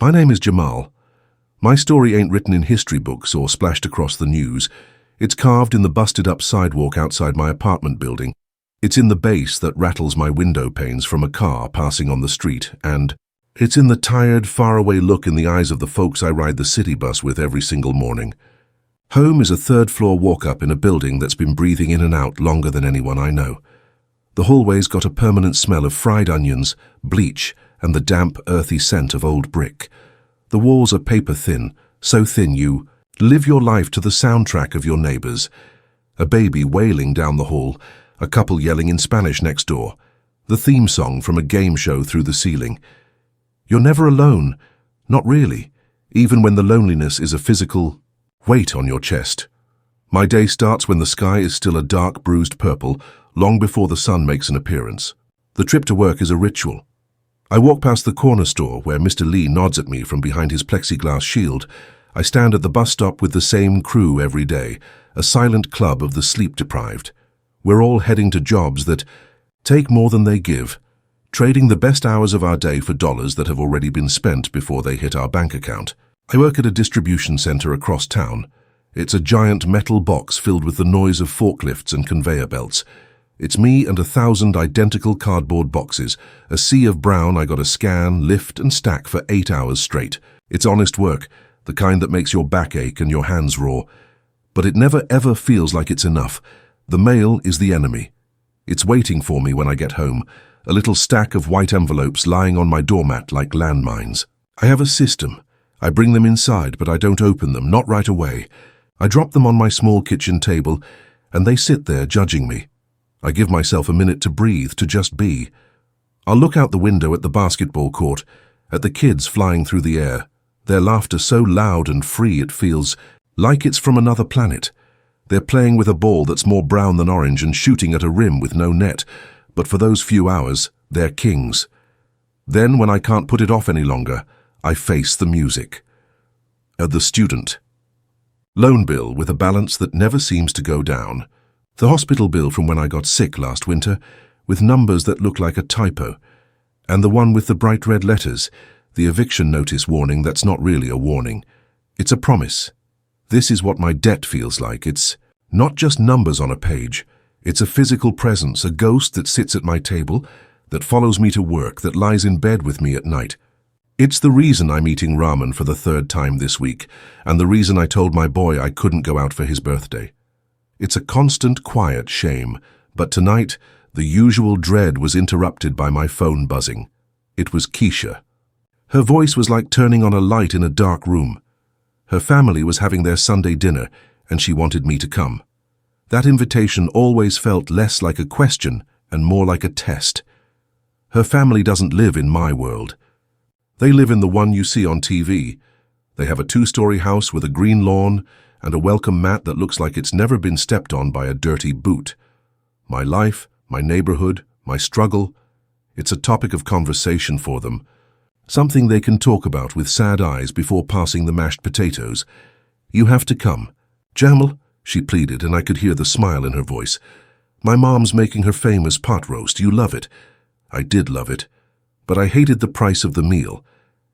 My name is Jamal. My story ain't written in history books or splashed across the news. It's carved in the busted-up sidewalk outside my apartment building. It's in the bass that rattles my window panes from a car passing on the street, and it's in the tired, faraway look in the eyes of the folks I ride the city bus with every single morning. Home is a third-floor walk-up in a building that's been breathing in and out longer than anyone I know. The hallway's got a permanent smell of fried onions, bleach, and the damp, earthy scent of old brick. The walls are paper-thin, so thin you live your life to the soundtrack of your neighbors. A baby wailing down the hall, a couple yelling in Spanish next door, the theme song from a game show through the ceiling. You're never alone, not really, even when the loneliness is a physical weight on your chest. My day starts when the sky is still a dark, bruised purple, long before the sun makes an appearance. The trip to work is a ritual. I walk past the corner store where Mr. Lee nods at me from behind his plexiglass shield. I stand at the bus stop with the same crew every day, a silent club of the sleep-deprived. We're all heading to jobs that take more than they give, trading the best hours of our day for dollars that have already been spent before they hit our bank account. I work at a distribution center across town. It's a giant metal box filled with the noise of forklifts and conveyor belts. It's me and 1,000 identical cardboard boxes, a sea of brown I gotta scan, lift, and stack for 8 hours straight. It's honest work, the kind that makes your back ache and your hands raw. But it never ever feels like it's enough. The mail is the enemy. It's waiting for me when I get home, a little stack of white envelopes lying on my doormat like landmines. I have a system. I bring them inside, but I don't open them, not right away. I drop them on my small kitchen table, and they sit there judging me. I give myself a minute to breathe, to just be. I'll look out the window at the basketball court, at the kids flying through the air, their laughter so loud and free it feels like it's from another planet. They're playing with a ball that's more brown than orange and shooting at a rim with no net, but for those few hours, they're kings. Then, when I can't put it off any longer, I face the music. The student. Loan bill with a balance that never seems to go down. The hospital bill from when I got sick last winter, with numbers that look like a typo. And the one with the bright red letters, the eviction notice warning that's not really a warning. It's a promise. This is what my debt feels like. It's not just numbers on a page. It's a physical presence, a ghost that sits at my table, that follows me to work, that lies in bed with me at night. It's the reason I'm eating ramen for the 3rd time this week, and the reason I told my boy I couldn't go out for his birthday. It's a constant, quiet shame, but tonight, the usual dread was interrupted by my phone buzzing. It was Keisha. Her voice was like turning on a light in a dark room. Her family was having their Sunday dinner, and she wanted me to come. That invitation always felt less like a question and more like a test. Her family doesn't live in my world. They live in the one you see on TV. They have a 2-story house with a green lawn and a welcome mat that looks like it's never been stepped on by a dirty boot. My life, my neighborhood, my struggle, it's a topic of conversation for them. Something they can talk about with sad eyes before passing the mashed potatoes. You have to come. Jamal, she pleaded, and I could hear the smile in her voice. My mom's making her famous pot roast. You love it. I did love it. But I hated the price of the meal.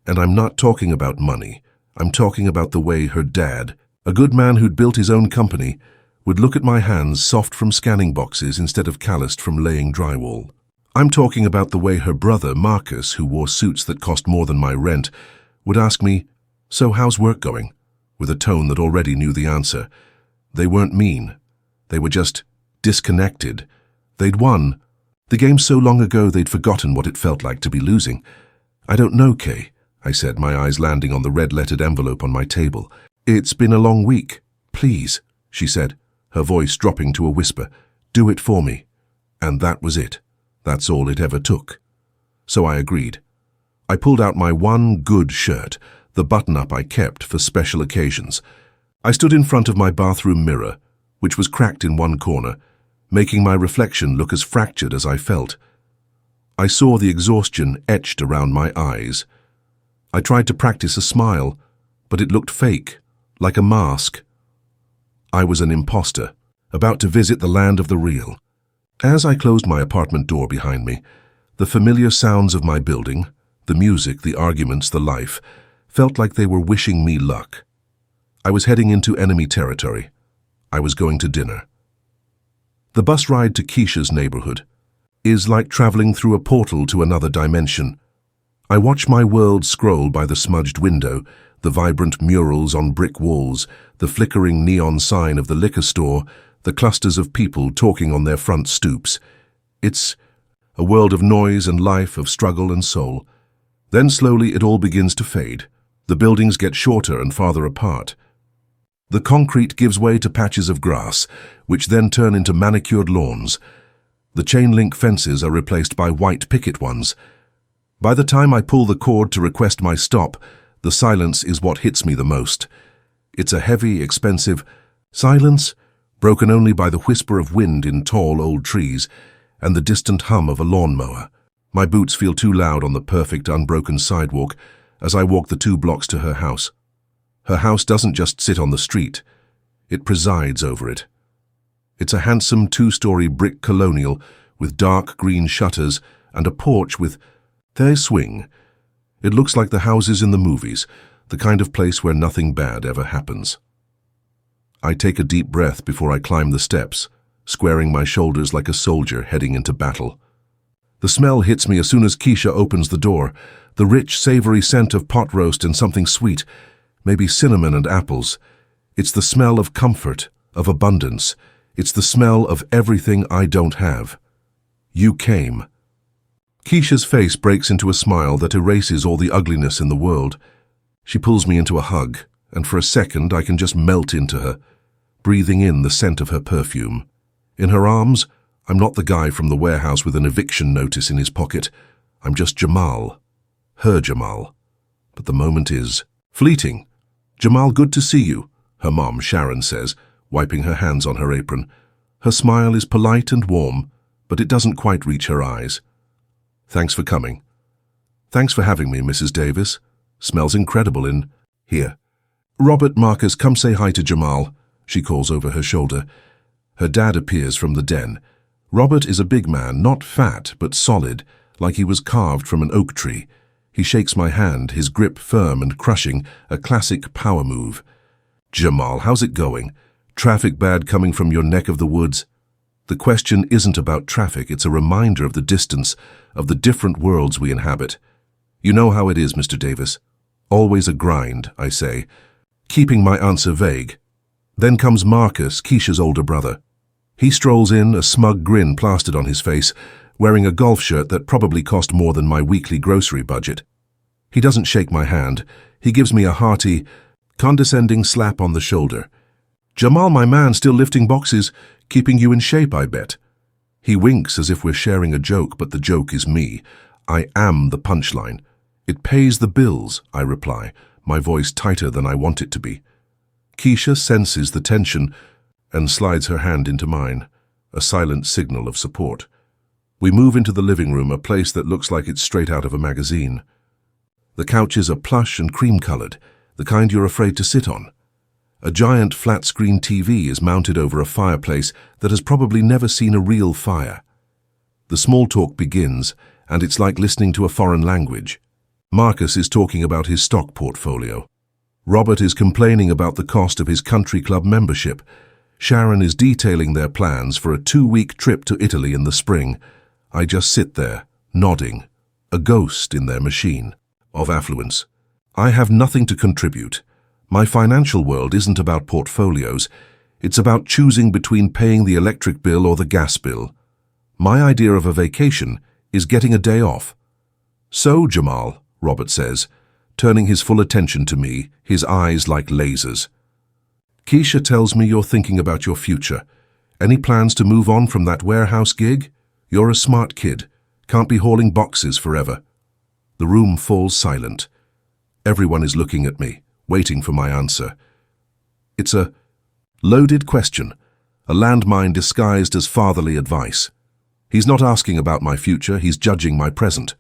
And I'm not talking about money. I'm talking about the way her dad, a good man who'd built his own company, would look at my hands soft from scanning boxes instead of calloused from laying drywall. I'm talking about the way her brother, Marcus, who wore suits that cost more than my rent, would ask me, "So how's work going?" with a tone that already knew the answer. They weren't mean. They were just disconnected. They'd won. The game so long ago they'd forgotten what it felt like to be losing. "I don't know, Kay," I said, my eyes landing on the red-lettered envelope on my table. "It's been a long week. Please," she said, her voice dropping to a whisper. "Do it for me." And that was it. That's all it ever took. So I agreed. I pulled out my one good shirt, the button-up I kept for special occasions. I stood in front of my bathroom mirror, which was cracked in one corner, making my reflection look as fractured as I felt. I saw the exhaustion etched around my eyes. I tried to practice a smile, but it looked fake, like a mask. I was an imposter, about to visit the land of the real. As I closed my apartment door behind me, the familiar sounds of my building, the music, the arguments, the life, felt like they were wishing me luck. I was heading into enemy territory. I was going to dinner. The bus ride to Keisha's neighborhood is like traveling through a portal to another dimension. I watch my world scroll by the smudged window, the vibrant murals on brick walls, the flickering neon sign of the liquor store, the clusters of people talking on their front stoops. It's a world of noise and life, of struggle and soul. Then slowly it all begins to fade. The buildings get shorter and farther apart. The concrete gives way to patches of grass, which then turn into manicured lawns. The chain-link fences are replaced by white picket ones. By the time I pull the cord to request my stop, the silence is what hits me the most. It's a heavy, expensive silence, broken only by the whisper of wind in tall old trees and the distant hum of a lawnmower. My boots feel too loud on the perfect, unbroken sidewalk as I walk the 2 blocks to her house. Her house doesn't just sit on the street, it presides over it. It's a handsome 2-story brick colonial with dark green shutters and a porch with their swing. It looks like the houses in the movies, the kind of place where nothing bad ever happens. I take a deep breath before I climb the steps, squaring my shoulders like a soldier heading into battle. The smell hits me as soon as Keisha opens the door, the rich, savory scent of pot roast and something sweet, maybe cinnamon and apples. It's the smell of comfort, of abundance. It's the smell of everything I don't have. You came. Keisha's face breaks into a smile that erases all the ugliness in the world. She pulls me into a hug, and for a second I can just melt into her, breathing in the scent of her perfume. In her arms, I'm not the guy from the warehouse with an eviction notice in his pocket. I'm just Jamal. Her Jamal. But the moment is fleeting. "Jamal, good to see you," her mom, Sharon, says, wiping her hands on her apron. Her smile is polite and warm, but it doesn't quite reach her eyes. "Thanks for coming." "Thanks for having me, Mrs. Davis. Smells incredible in here." "Robert, Marcus, come say hi to Jamal," she calls over her shoulder. Her dad appears from the den. Robert is a big man, not fat, but solid, like he was carved from an oak tree. He shakes my hand, his grip firm and crushing, a classic power move. "Jamal, how's it going? Traffic bad coming from your neck of the woods?" The question isn't about traffic, it's a reminder of the distance, of the different worlds we inhabit. "You know how it is, Mr. Davis. Always a grind," I say, keeping my answer vague. Then comes Marcus, Keisha's older brother. He strolls in, a smug grin plastered on his face, wearing a golf shirt that probably cost more than my weekly grocery budget. He doesn't shake my hand. He gives me a hearty, condescending slap on the shoulder. "Jamal, my man, still lifting boxes, keeping you in shape, I bet." He winks as if we're sharing a joke, but the joke is me. I am the punchline. "It pays the bills," I reply, my voice tighter than I want it to be. Keisha senses the tension and slides her hand into mine, a silent signal of support. We move into the living room, a place that looks like it's straight out of a magazine. The couches are plush and cream-colored, the kind you're afraid to sit on. A giant flat-screen TV is mounted over a fireplace that has probably never seen a real fire. The small talk begins, and it's like listening to a foreign language. Marcus is talking about his stock portfolio. Robert is complaining about the cost of his country club membership. Sharon is detailing their plans for a 2-week trip to Italy in the spring. I just sit there, nodding, a ghost in their machine of affluence. I have nothing to contribute. My financial world isn't about portfolios. It's about choosing between paying the electric bill or the gas bill. My idea of a vacation is getting a day off. "So, Jamal," Robert says, turning his full attention to me, his eyes like lasers. "Keisha tells me you're thinking about your future. Any plans to move on from that warehouse gig? You're a smart kid. Can't be hauling boxes forever." The room falls silent. Everyone is looking at me, waiting for my answer. It's a loaded question, a landmine disguised as fatherly advice. He's not asking about my future, he's judging my present.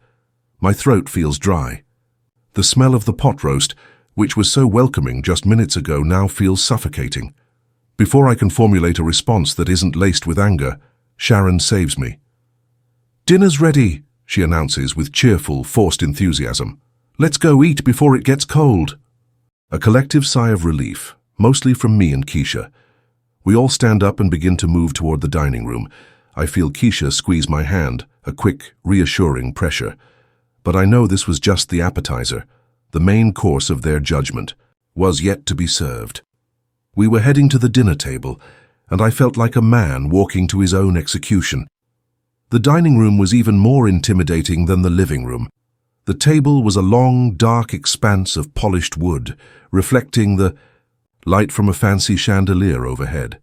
My throat feels dry. The smell of the pot roast, which was so welcoming just minutes ago, now feels suffocating. Before I can formulate a response that isn't laced with anger, Sharon saves me. "Dinner's ready," she announces with cheerful, forced enthusiasm. Let's go eat before it gets cold. A collective sigh of relief, mostly from me and Keisha. We all stand up and begin to move toward the dining room. I feel Keisha squeeze my hand, a quick, reassuring pressure. But I know this was just the appetizer. The main course of their judgment was yet to be served. We were heading to the dinner table, and I felt like a man walking to his own execution. The dining room was even more intimidating than the living room. The table was a long, dark expanse of polished wood, reflecting the light from a fancy chandelier overhead.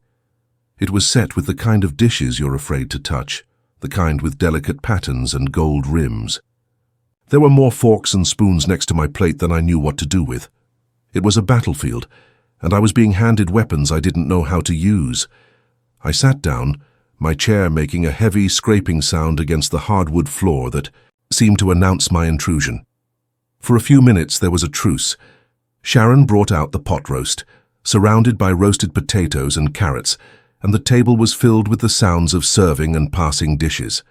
It was set with the kind of dishes you're afraid to touch, the kind with delicate patterns and gold rims. There were more forks and spoons next to my plate than I knew what to do with. It was a battlefield, and I was being handed weapons I didn't know how to use. I sat down, my chair making a heavy scraping sound against the hardwood floor that seemed to announce my intrusion. For a few minutes there was a truce. Sharon brought out the pot roast, surrounded by roasted potatoes and carrots, and the table was filled with the sounds of serving and passing dishes.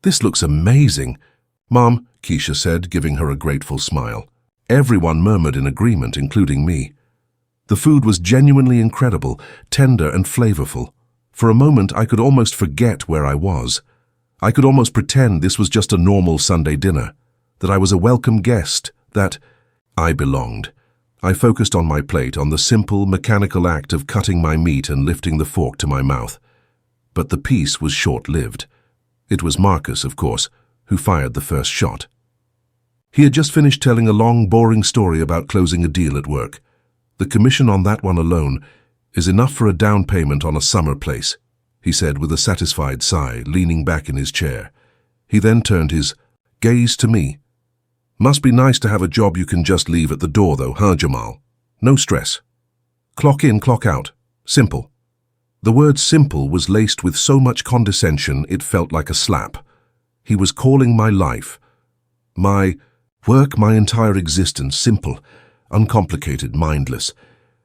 "This looks amazing, Mom," Keisha said, giving her a grateful smile. Everyone murmured in agreement, including me. The food was genuinely incredible, tender and flavorful. For a moment, I could almost forget where I was. I could almost pretend this was just a normal Sunday dinner, that I was a welcome guest, that I belonged. I focused on my plate, on the simple, mechanical act of cutting my meat and lifting the fork to my mouth. But the peace was short-lived. It was Marcus, of course, who fired the first shot. He had just finished telling a long, boring story about closing a deal at work. "The commission on that one alone is enough for a down payment on a summer place," he said with a satisfied sigh, leaning back in his chair. He then turned his gaze to me. "Must be nice to have a job you can just leave at the door though, huh, Jamal? No stress. Clock in, clock out. Simple." The word simple was laced with so much condescension it felt like a slap. He was calling my life, my work, my entire existence simple, uncomplicated, mindless.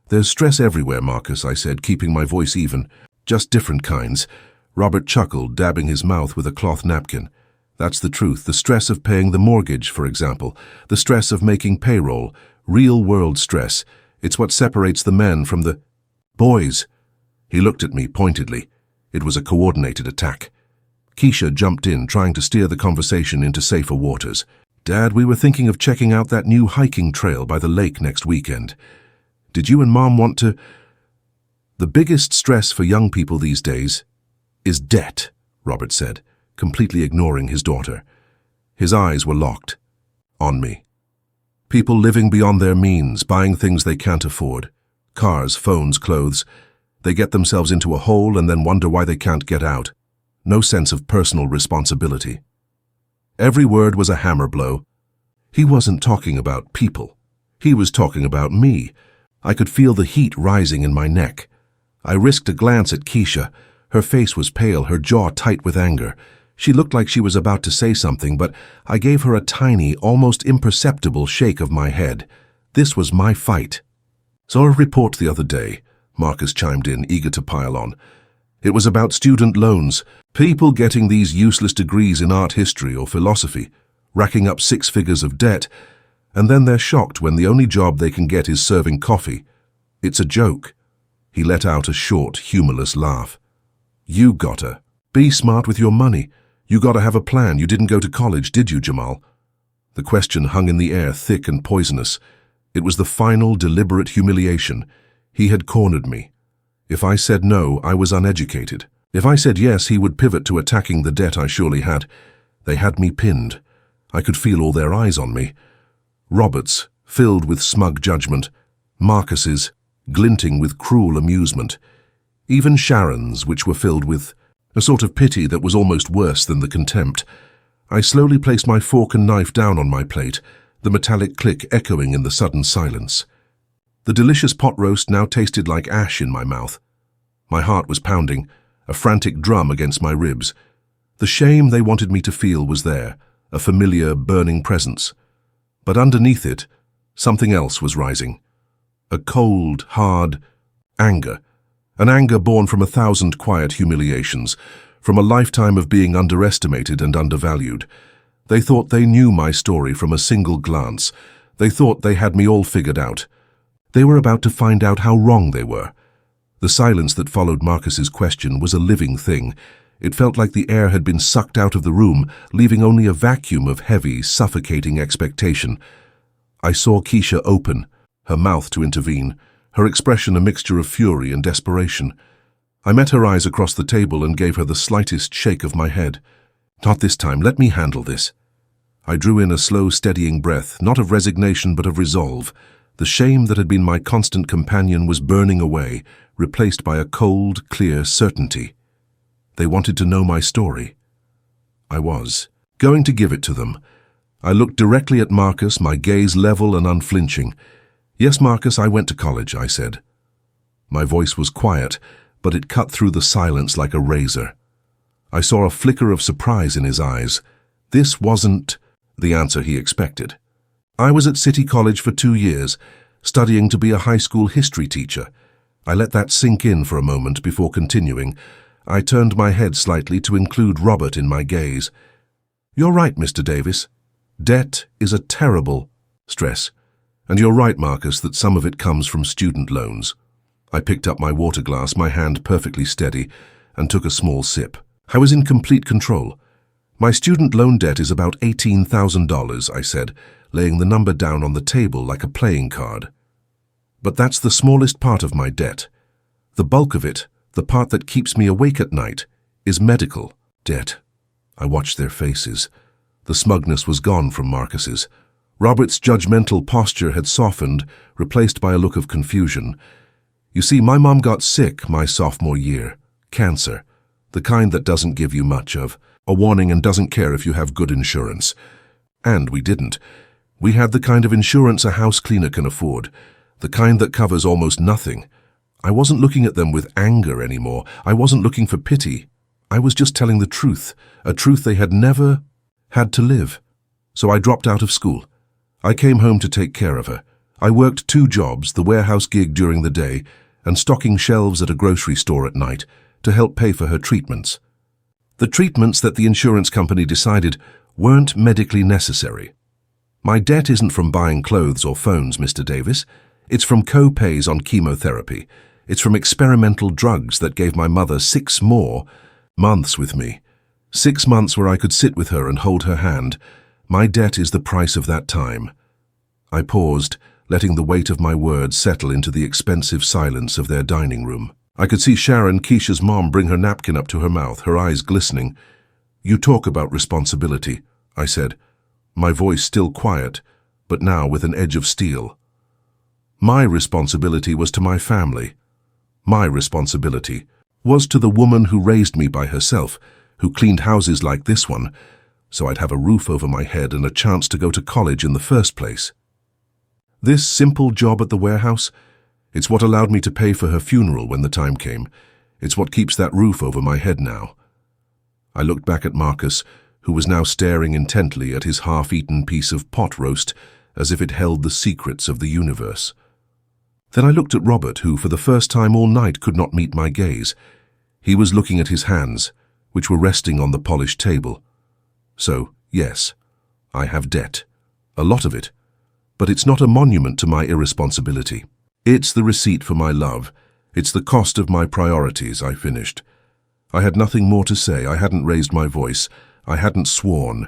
"There's stress everywhere, Marcus," I said, keeping my voice even. "Just different kinds." Robert chuckled, dabbing his mouth with a cloth napkin. "That's the truth. The stress of paying the mortgage, for example. The stress of making payroll. Real-world stress. It's what separates the men from the boys." He looked at me pointedly. It was a coordinated attack. Keisha jumped in, trying to steer the conversation into safer waters. "Dad, we were thinking of checking out that new hiking trail by the lake next weekend. Did you and Mom want to?" "The biggest stress for young people these days is debt," Robert said, completely ignoring his daughter. His eyes were locked on me. People living beyond their means, buying things they can't afford. Cars, phones, clothes. They get themselves into a hole and then wonder why they can't get out. No sense of personal responsibility. Every word was a hammer blow. He wasn't talking about people. He was talking about me. I could feel the heat rising in my neck. I risked a glance at Keisha. Her face was pale, her jaw tight with anger. She looked like she was about to say something, but I gave her a tiny, almost imperceptible shake of my head. This was my fight. "Saw a report the other day," Marcus chimed in, eager to pile on. "It was about student loans, people getting these useless degrees in art history or philosophy, racking up 6 figures of debt, and then they're shocked when the only job they can get is serving coffee. It's a joke." He let out a short, humorless laugh. "You gotta be smart with your money. You gotta have a plan. You didn't go to college, did you, Jamal?" The question hung in the air, thick and poisonous. It was the final, deliberate humiliation. He had cornered me. If I said no, I was uneducated. If I said yes, he would pivot to attacking the debt I surely had. They had me pinned. I could feel all their eyes on me. Robert's, filled with smug judgment. Marcus's, glinting with cruel amusement. Even Sharon's, which were filled with a sort of pity that was almost worse than the contempt. I slowly placed my fork and knife down on my plate, the metallic click echoing in the sudden silence. The delicious pot roast now tasted like ash in my mouth. My heart was pounding, a frantic drum against my ribs. The shame they wanted me to feel was there, a familiar, burning presence. But underneath it, something else was rising. A cold, hard anger. An anger born from 1,000 quiet humiliations, from a lifetime of being underestimated and undervalued. They thought they knew my story from a single glance. They thought they had me all figured out. They were about to find out how wrong they were. The silence that followed Marcus's question was a living thing. It felt like the air had been sucked out of the room, leaving only a vacuum of heavy, suffocating expectation. I saw Keisha open, her mouth to intervene, her expression a mixture of fury and desperation. I met her eyes across the table and gave her the slightest shake of my head. "Not this time, let me handle this." I drew in a slow, steadying breath, not of resignation but of resolve. The shame that had been my constant companion was burning away, replaced by a cold, clear certainty. They wanted to know my story. I was going to give it to them. I looked directly at Marcus, my gaze level and unflinching. "Yes, Marcus, I went to college," I said. My voice was quiet, but it cut through the silence like a razor. I saw a flicker of surprise in his eyes. This wasn't the answer he expected. "I was at City College for 2 years, studying to be a high school history teacher." I let that sink in for a moment before continuing. I turned my head slightly to include Robert in my gaze. "You're right, Mr. Davis. Debt is a terrible stress. And you're right, Marcus, that some of it comes from student loans." I picked up my water glass, my hand perfectly steady, and took a small sip. I was in complete control. "My student loan debt is about $18,000, I said, laying the number down on the table like a playing card. "But that's the smallest part of my debt. The bulk of it, the part that keeps me awake at night, is medical debt." I watched their faces. The smugness was gone from Marcus's. Robert's judgmental posture had softened, replaced by a look of confusion. "You see, my mom got sick my sophomore year. Cancer. The kind that doesn't give you much of a warning and doesn't care if you have good insurance. And we didn't. We had the kind of insurance a house cleaner can afford, the kind that covers almost nothing. I wasn't looking at them with anger anymore. I wasn't looking for pity. I was just telling the truth, a truth they had never had to live. So I dropped out of school. I came home to take care of her. I worked 2 jobs, the warehouse gig during the day and stocking shelves at a grocery store at night to help pay for her treatments. The treatments that the insurance company decided weren't medically necessary. My debt isn't from buying clothes or phones, Mr. Davis. It's from co-pays on chemotherapy. It's from experimental drugs that gave my mother 6 more months with me. 6 months where I could sit with her and hold her hand. My debt is the price of that time." I paused, letting the weight of my words settle into the expensive silence of their dining room. I could see Sharon, Keisha's mom, bring her napkin up to her mouth, her eyes glistening. "You talk about responsibility," I said, my voice still quiet, but now with an edge of steel. My responsibility was to my family. My responsibility was to the woman who raised me by herself, who cleaned houses like this one, so I'd have a roof over my head and a chance to go to college in the first place. This simple job at the warehouse, it's what allowed me to pay for her funeral when the time came. It's what keeps that roof over my head now. I looked back at Marcus, who was now staring intently at his half-eaten piece of pot roast as if it held the secrets of the universe. Then I looked at Robert, who for the first time all night could not meet my gaze. He was looking at his hands, which were resting on the polished table. So, yes, I have debt. A lot of it. But it's not a monument to my irresponsibility. It's the receipt for my love. It's the cost of my priorities, I finished. I had nothing more to say. I hadn't raised my voice. I hadn't sworn.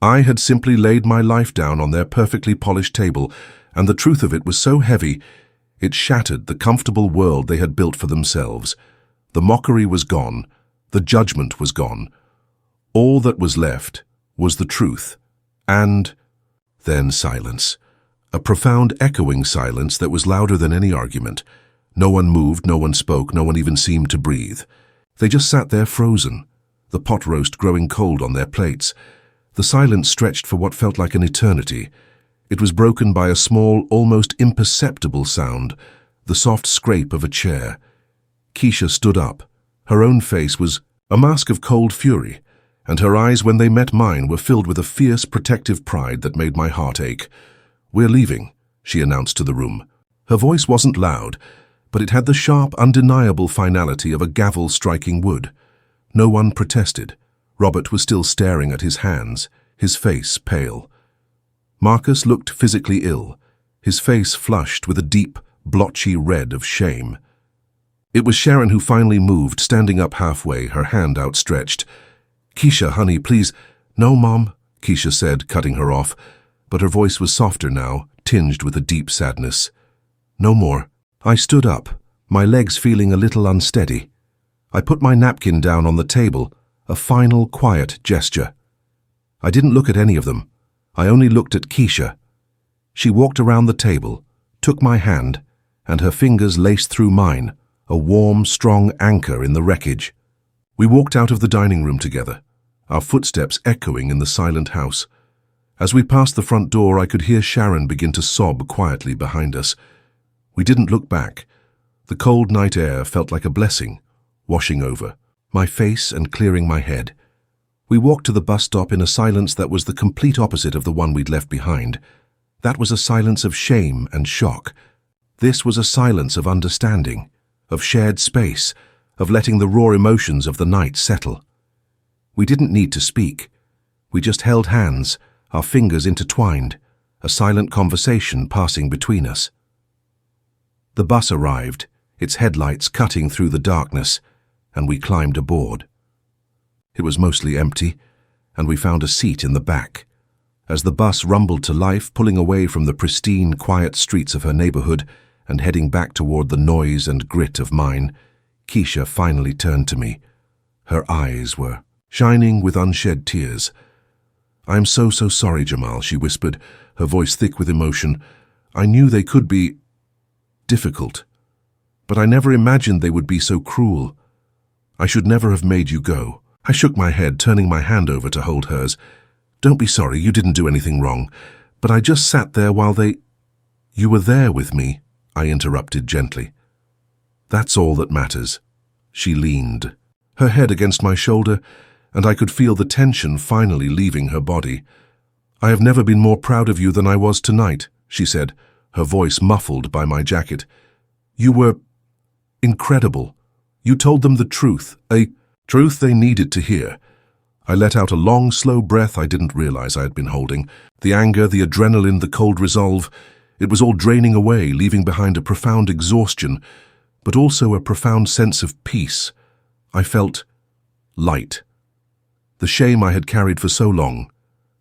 I had simply laid my life down on their perfectly polished table, and the truth of it was so heavy, it shattered the comfortable world they had built for themselves. The mockery was gone. The judgment was gone. All that was left was the truth. And then silence. A profound echoing silence that was louder than any argument. No one moved, no one spoke, no one even seemed to breathe. They just sat there frozen, the pot roast growing cold on their plates. The silence stretched for what felt like an eternity. It was broken by a small, almost imperceptible sound, the soft scrape of a chair. Keisha stood up. Her own face was a mask of cold fury, and her eyes, when they met mine, were filled with a fierce, protective pride that made my heart ache. "We're leaving," she announced to the room. Her voice wasn't loud, but it had the sharp, undeniable finality of a gavel striking wood. No one protested. Robert was still staring at his hands, his face pale. Marcus looked physically ill, his face flushed with a deep, blotchy red of shame. It was Sharon who finally moved, standing up halfway, her hand outstretched. "Keisha, honey, please." "No, Mom," Keisha said, cutting her off, but her voice was softer now, tinged with a deep sadness. "No more." I stood up, my legs feeling a little unsteady. I put my napkin down on the table, a final quiet gesture. I didn't look at any of them. I only looked at Keisha. She walked around the table, took my hand, and her fingers laced through mine, a warm, strong anchor in the wreckage. We walked out of the dining room together, our footsteps echoing in the silent house. As we passed the front door, I could hear Sharon begin to sob quietly behind us. We didn't look back. The cold night air felt like a blessing, washing over my face and clearing my head. We walked to the bus stop in a silence that was the complete opposite of the one we'd left behind. That was a silence of shame and shock. This was a silence of understanding, of shared space, of letting the raw emotions of the night settle. We didn't need to speak. We just held hands, our fingers intertwined, a silent conversation passing between us. The bus arrived, its headlights cutting through the darkness, and we climbed aboard. It was mostly empty, and we found a seat in the back. As the bus rumbled to life, pulling away from the pristine, quiet streets of her neighborhood and heading back toward the noise and grit of mine, Keisha finally turned to me. Her eyes were shining with unshed tears. "I'm so sorry, Jamal," she whispered, her voice thick with emotion. "I knew they could be difficult, but I never imagined they would be so cruel. I should never have made you go." I shook my head, turning my hand over to hold hers. "Don't be sorry, you didn't do anything wrong. But I just sat there while they—" "You were there with me," I interrupted gently. "That's all that matters." She leaned, her head against my shoulder, and I could feel the tension finally leaving her body. "I have never been more proud of you than I was tonight," she said, her voice muffled by my jacket. "You were incredible. You told them the truth, a truth they needed to hear." I let out a long, slow breath I didn't realize I had been holding. The anger, the adrenaline, the cold resolve, it was all draining away, leaving behind a profound exhaustion, but also a profound sense of peace. I felt light. The shame I had carried for so long,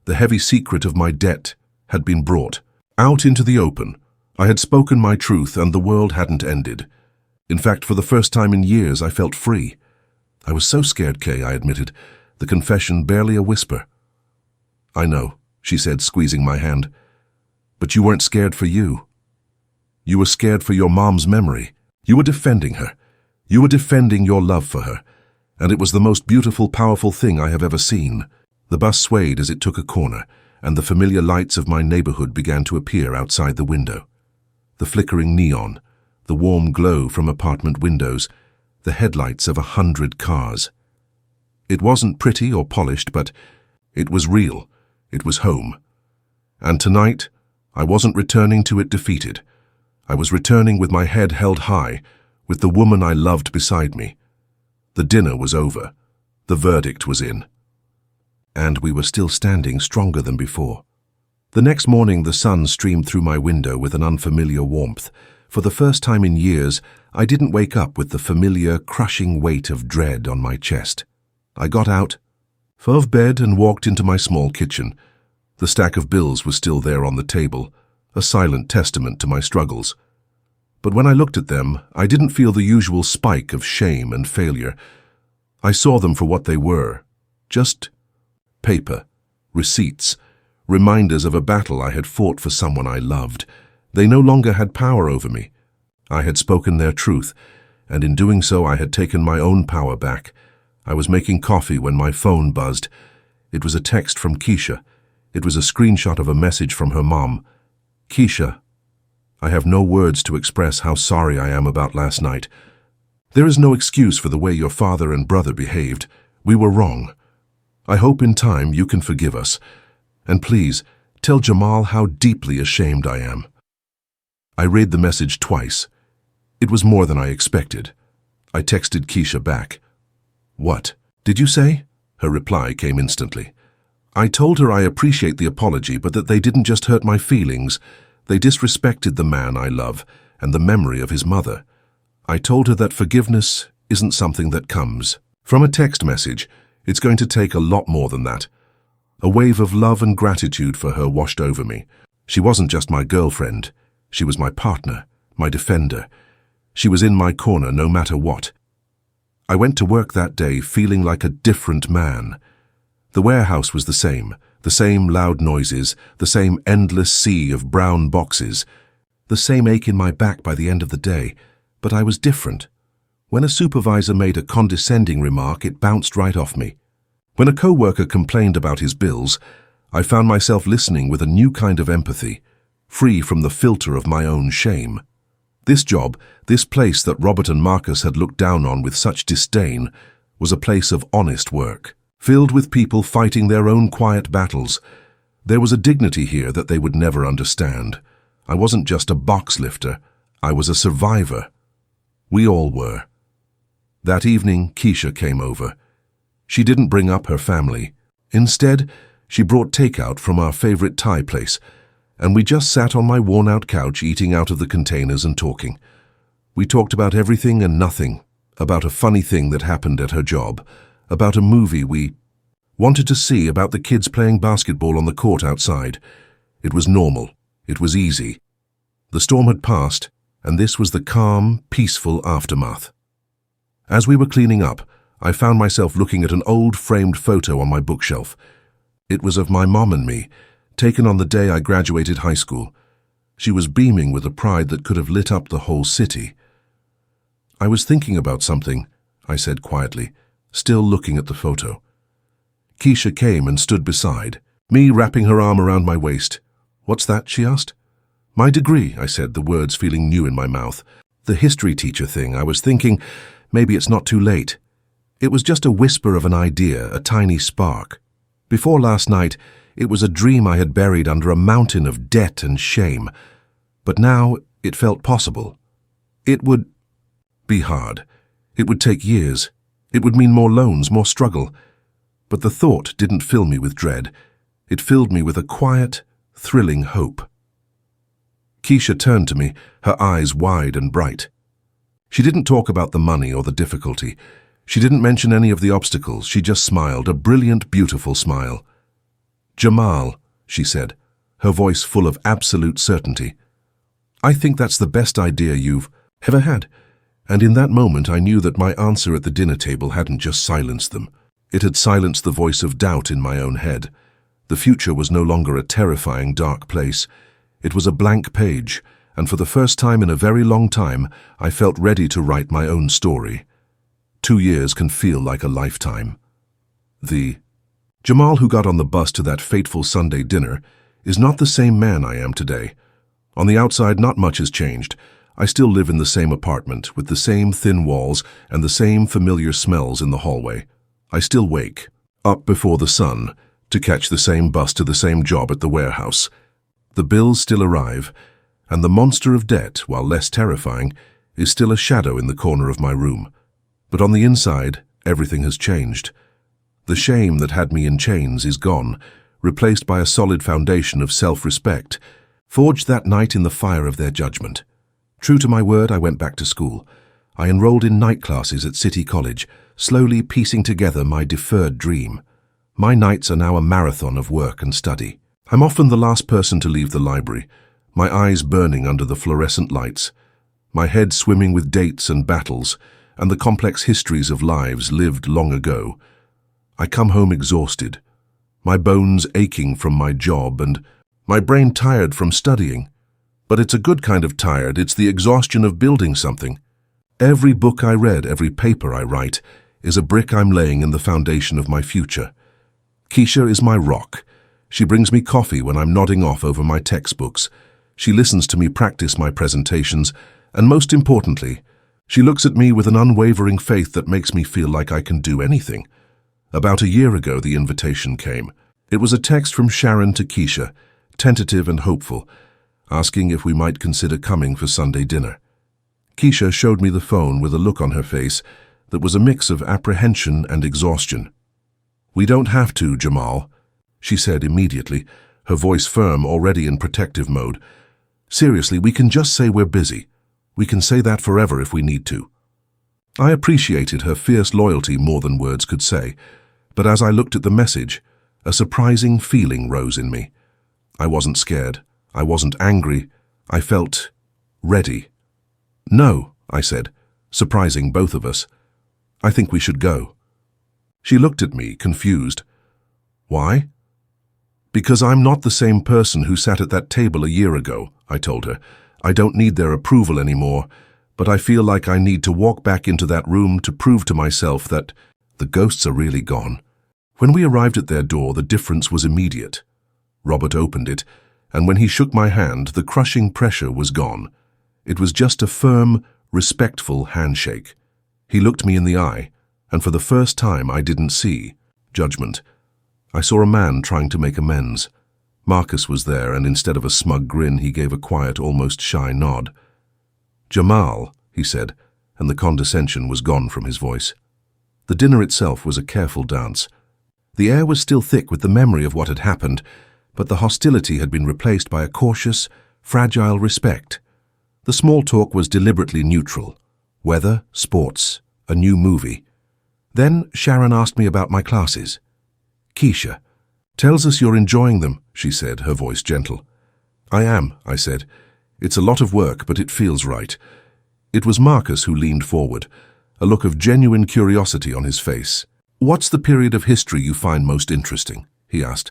the heavy secret of my debt, had been brought out into the open. I had spoken my truth, and the world hadn't ended. In fact, for the first time in years, I felt free. "I was so scared, Kay," I admitted, the confession barely a whisper. "I know," she said, squeezing my hand. "But you weren't scared for you. You were scared for your mom's memory. You were defending her. You were defending your love for her. And it was the most beautiful, powerful thing I have ever seen." The bus swayed as it took a corner, and the familiar lights of my neighborhood began to appear outside the window. The flickering neon, the warm glow from apartment windows, the headlights of 100 cars. It wasn't pretty or polished, but it was real. It was home. And tonight, I wasn't returning to it defeated. I was returning with my head held high, with the woman I loved beside me. The dinner was over. The verdict was in. And we were still standing stronger than before. The next morning, the sun streamed through my window with an unfamiliar warmth. For the first time in years, I didn't wake up with the familiar, crushing weight of dread on my chest. I got out of bed and walked into my small kitchen. The stack of bills was still there on the table, a silent testament to my struggles. But when I looked at them, I didn't feel the usual spike of shame and failure. I saw them for what they were, just paper, receipts, reminders of a battle I had fought for someone I loved. They no longer had power over me. I had spoken their truth, and in doing so I had taken my own power back. I was making coffee when my phone buzzed. It was a text from Keisha. It was a screenshot of a message from her mom. "Keisha, I have no words to express how sorry I am about last night. There is no excuse for the way your father and brother behaved. We were wrong. I hope in time you can forgive us. And please, tell Jamal how deeply ashamed I am." I read the message twice. It was more than I expected. I texted Keisha back. "What did you say?" Her reply came instantly. I told her I appreciate the apology, but that they didn't just hurt my feelings, they disrespected the man I love and the memory of his mother. I told her that forgiveness isn't something that comes from a text message. It's going to take a lot more than that. A wave of love and gratitude for her washed over me. She wasn't just my girlfriend. She was my partner, my defender. She was in my corner no matter what. I went to work that day feeling like a different man. The warehouse was the same loud noises, the same endless sea of brown boxes, the same ache in my back by the end of the day, but I was different. When a supervisor made a condescending remark, it bounced right off me. When a co-worker complained about his bills, I found myself listening with a new kind of empathy, free from the filter of my own shame. This job, this place that Robert and Marcus had looked down on with such disdain, was a place of honest work, filled with people fighting their own quiet battles. There was a dignity here that they would never understand. I wasn't just a box lifter, I was a survivor. We all were. That evening, Keisha came over. She didn't bring up her family. Instead, she brought takeout from our favorite Thai place, and we just sat on my worn-out couch eating out of the containers and talking. We talked about everything and nothing, about a funny thing that happened at her job, about a movie we wanted to see, about the kids playing basketball on the court outside. It was normal. It was easy. The storm had passed, and this was the calm, peaceful aftermath. As we were cleaning up, I found myself looking at an old framed photo on my bookshelf. It was of my mom and me, taken on the day I graduated high school. She was beaming with a pride that could have lit up the whole city. "I was thinking about something," I said quietly, still looking at the photo. Keisha came and stood beside me, wrapping her arm around my waist. "What's that?" she asked. "My degree," I said, the words feeling new in my mouth. "The history teacher thing. I was thinking, maybe it's not too late." It was just a whisper of an idea, a tiny spark. Before last night, it was a dream I had buried under a mountain of debt and shame. But now it felt possible. It would be hard. It would take years. It would mean more loans, more struggle. But the thought didn't fill me with dread. It filled me with a quiet, thrilling hope. Keisha turned to me, her eyes wide and bright. She didn't talk about the money or the difficulty. She didn't mention any of the obstacles. She just smiled, a brilliant, beautiful smile. "Jamal," she said, her voice full of absolute certainty, "I think that's the best idea you've ever had." And in that moment I knew that my answer at the dinner table hadn't just silenced them. It had silenced the voice of doubt in my own head. The future was no longer a terrifying, dark place. It was a blank page, and for the first time in a very long time, I felt ready to write my own story. 2 years can feel like a lifetime. The Jamal who got on the bus to that fateful Sunday dinner is not the same man I am today. On the outside, not much has changed. I still live in the same apartment, with the same thin walls and the same familiar smells in the hallway. I still wake, up before the sun, to catch the same bus to the same job at the warehouse. The bills still arrive, and the monster of debt, while less terrifying, is still a shadow in the corner of my room. But on the inside, everything has changed. The shame that had me in chains is gone, replaced by a solid foundation of self-respect, forged that night in the fire of their judgment. True to my word, I went back to school. I enrolled in night classes at City College, slowly piecing together my deferred dream. My nights are now a marathon of work and study. I'm often the last person to leave the library, my eyes burning under the fluorescent lights, my head swimming with dates and battles, and the complex histories of lives lived long ago. I come home exhausted, my bones aching from my job and my brain tired from studying. But it's a good kind of tired. It's the exhaustion of building something. Every book I read, every paper I write, is a brick I'm laying in the foundation of my future. Keisha is my rock. She brings me coffee when I'm nodding off over my textbooks. She listens to me practice my presentations, and most importantly, she looks at me with an unwavering faith that makes me feel like I can do anything. About a year ago, the invitation came. It was a text from Sharon to Keisha, tentative and hopeful, asking if we might consider coming for Sunday dinner. Keisha showed me the phone with a look on her face that was a mix of apprehension and exhaustion. "We don't have to, Jamal." she said immediately, her voice firm, already in protective mode. "Seriously, we can just say we're busy. We can say that forever if we need to." I appreciated her fierce loyalty more than words could say, but as I looked at the message, a surprising feeling rose in me. I wasn't scared. I wasn't angry. I felt ready. "No," I said, surprising both of us. "I think we should go." She looked at me, confused. "Why?" "Because I'm not the same person who sat at that table a year ago," I told her. "I don't need their approval anymore, but I feel like I need to walk back into that room to prove to myself that the ghosts are really gone." When we arrived at their door, the difference was immediate. Robert opened it, and when he shook my hand, the crushing pressure was gone. It was just a firm, respectful handshake. He looked me in the eye, and for the first time I didn't see judgment. I saw a man trying to make amends. Marcus was there, and instead of a smug grin, he gave a quiet, almost shy nod. "Jamal," he said, and the condescension was gone from his voice. The dinner itself was a careful dance. The air was still thick with the memory of what had happened, but the hostility had been replaced by a cautious, fragile respect. The small talk was deliberately neutral. Weather, sports, a new movie. Then Sharon asked me about my classes. "Keisha, tells us you're enjoying them," she said, her voice gentle. "I am," I said. "It's a lot of work, but it feels right." It was Marcus who leaned forward, a look of genuine curiosity on his face. "What's the period of history you find most interesting?" he asked.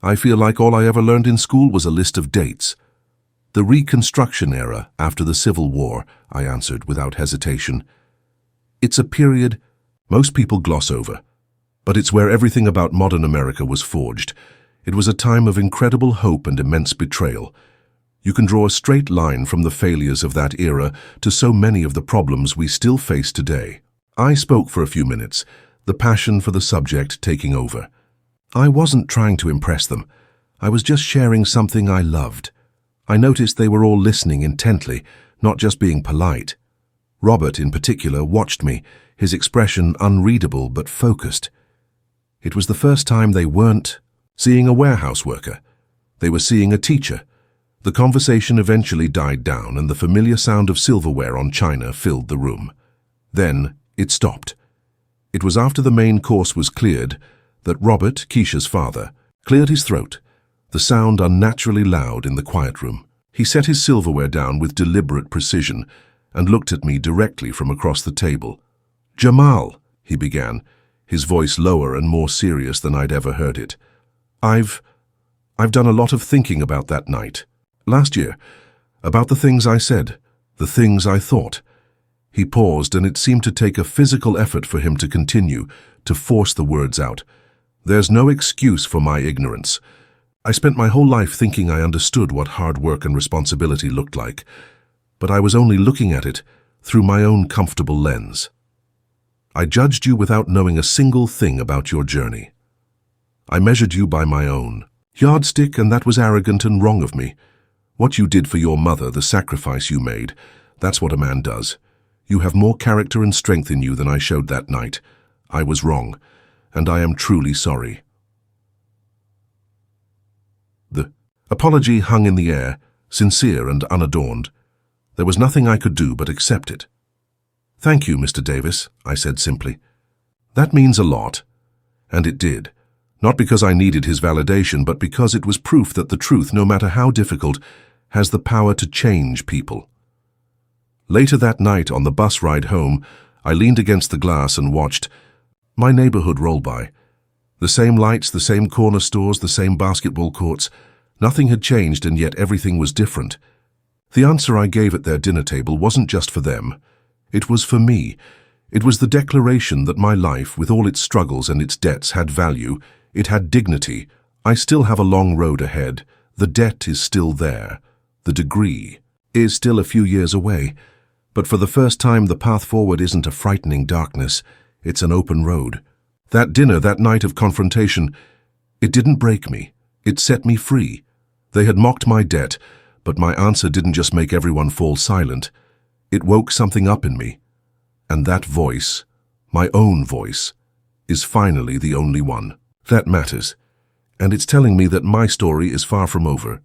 "I feel like all I ever learned in school was a list of dates." "The Reconstruction era, after the Civil War," I answered without hesitation. "It's a period most people gloss over, but it's where everything about modern America was forged. It was a time of incredible hope and immense betrayal. You can draw a straight line from the failures of that era to so many of the problems we still face today." I spoke for a few minutes, the passion for the subject taking over. I wasn't trying to impress them. I was just sharing something I loved. I noticed they were all listening intently, not just being polite. Robert, in particular, watched me, his expression unreadable but focused. It was the first time they weren't seeing a warehouse worker. They were seeing a teacher. The conversation eventually died down, and the familiar sound of silverware on china filled the room. Then it stopped. It was after the main course was cleared that Robert, Keisha's father, cleared his throat, the sound unnaturally loud in the quiet room. He set his silverware down with deliberate precision and looked at me directly from across the table. "Jamal," he began, his voice lower and more serious than I'd ever heard it. I've done a lot of thinking about that night. Last year, about the things I said, the things I thought." He paused, and it seemed to take a physical effort for him to continue, to force the words out. "There's no excuse for my ignorance. I spent my whole life thinking I understood what hard work and responsibility looked like, but I was only looking at it through my own comfortable lens. I judged you without knowing a single thing about your journey. I measured you by my own yardstick, and that was arrogant and wrong of me. What you did for your mother, the sacrifice you made, that's what a man does. You have more character and strength in you than I showed that night. I was wrong, and I am truly sorry." The apology hung in the air, sincere and unadorned. There was nothing I could do but accept it. "Thank you, Mr. Davis," I said simply. "That means a lot." And it did. Not because I needed his validation, but because it was proof that the truth, no matter how difficult, has the power to change people. Later that night, on the bus ride home, I leaned against the glass and watched my neighborhood roll by. The same lights, the same corner stores, the same basketball courts. Nothing had changed, and yet everything was different. The answer I gave at their dinner table wasn't just for them. It was for me. It was the declaration that my life, with all its struggles and its debts, had value. It had dignity. I still have a long road ahead. The debt is still there. The degree is still a few years away. But for the first time, the path forward isn't a frightening darkness. It's an open road. That dinner, that night of confrontation, it didn't break me. It set me free. They had mocked my debt, but my answer didn't just make everyone fall silent. It woke something up in me. And that voice, my own voice, is finally the only one that matters. and it's telling me that my story is far from over.